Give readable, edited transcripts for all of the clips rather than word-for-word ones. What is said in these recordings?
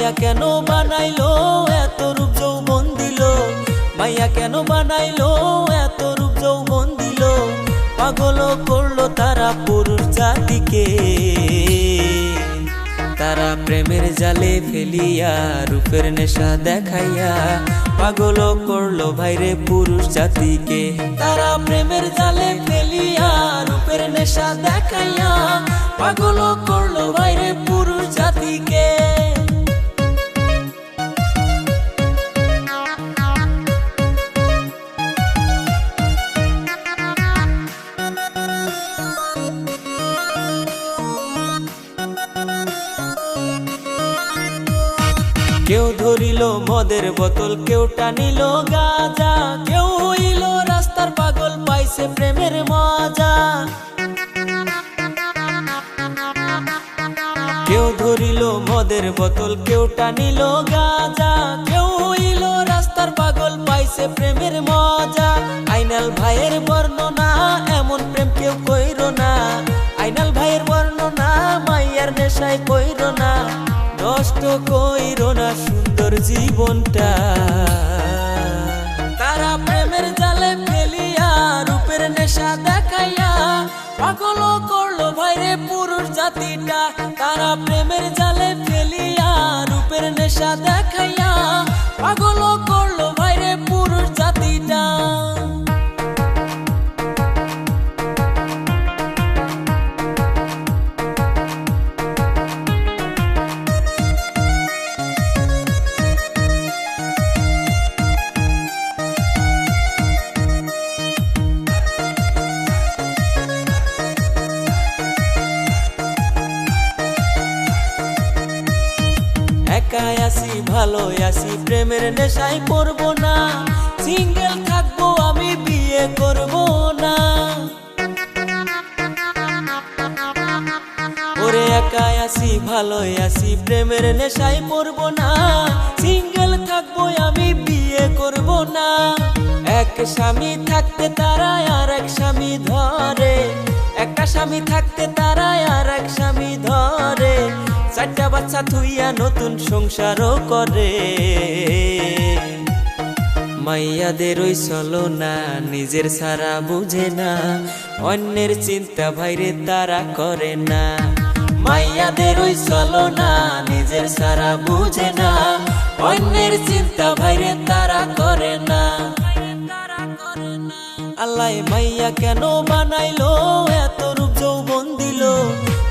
মাইয়া কেন বানাইলো এত রূপ যৌবন দিল, মাইয়া কেন বানাইলো এত রূপ যৌবন দিল, পাগল করলো তারা পুরুষ জাতিকে। তারা প্রেমের জালে ফেলিয়া রূপের নেশা দেখাইয়া পাগল করলো ভাইরে পুরুষ জাতিকে। তারা প্রেমের জালে ফেলিয়া রূপের নেশা দেখাইয়া পাগল করলো ভাইরে পুরুষ জাতিকে। কেউ ধরিল মদের বোতল, কেউ টানিল গাঁজা, কেউ হইল রাস্তার পাগল পাইছে প্রেমের মজা। কেউ ধরিল মদের বোতল, কেউ টানিল গাঁজা, কেউ হইল রাস্তার পাগল পাইছে প্রেমের মজা। আইনাল ভাইয়ের বর্ণনা এমন প্রেম কেউ কইরো না, আইনাল ভাইয়ের বর্ণনা মাইয়ার নেশায় কইরো না, নষ্ট কইরো না সুন্দর জীবনটা। তারা প্রেমের জালে ফেলিয়া রূপের নেশা দেখাইয়া পাগল করলো ভাইরে পুরুষ জাতিটা। তারা প্রেমের জালে ফেলিয়া রূপের নেশা দেখাইয়া পাগল করলো ভাইরে পুরুষ জাতিটা। একাই আছি ভালো আছি প্রেমের নেশায় পড়বো না, সিঙ্গেল থাকবো আমি বিয়ে করবো না। ওরে একাই আছি ভালো আছি প্রেমের নেশায় পড়বো না, সিঙ্গেল থাকবো আমি বিয়ে করবো না। এক স্বামী থাকতে তারা আর এক স্বামী ধরে, একটা স্বামী থাকতে তারা আর এক স্বামী ধরে, চারটা বাচ্চা থুইয়া নতুন সংসারও করে। মাইয়াদের ওই চলো না নিজের সারা বুঝে না, অন্যের চিন্তা ভাইরে তারা করে না। মাইয়াদের ওই চলো না নিজের সারা বুঝে না, অন্যের চিন্তা ভাইরে তারা করে না। আল্লাহ মাইয়া কেন বানাইলো এত রূপ যৌবন দিল,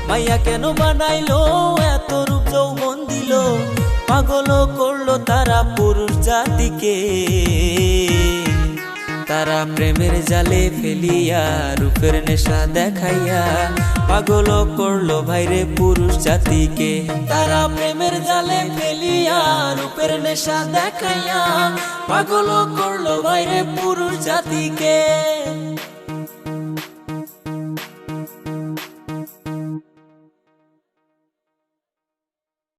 মাইয়া কেন বানাইলো এত রূপ যৌবন দিল, পাগল করলো তারা পুরুষ জাতিকে। তারা প্রেমের জালে ফেলিয়া রূপের নেশা দেখাইয়া পাগল করলো ভাইরে পুরুষ জাতিকে। তারা প্রেমের জালে ফেলিয়া রূপের নেশা দেখাইয়া পাগল করলো ভাইরে পুরুষ জাতিকে।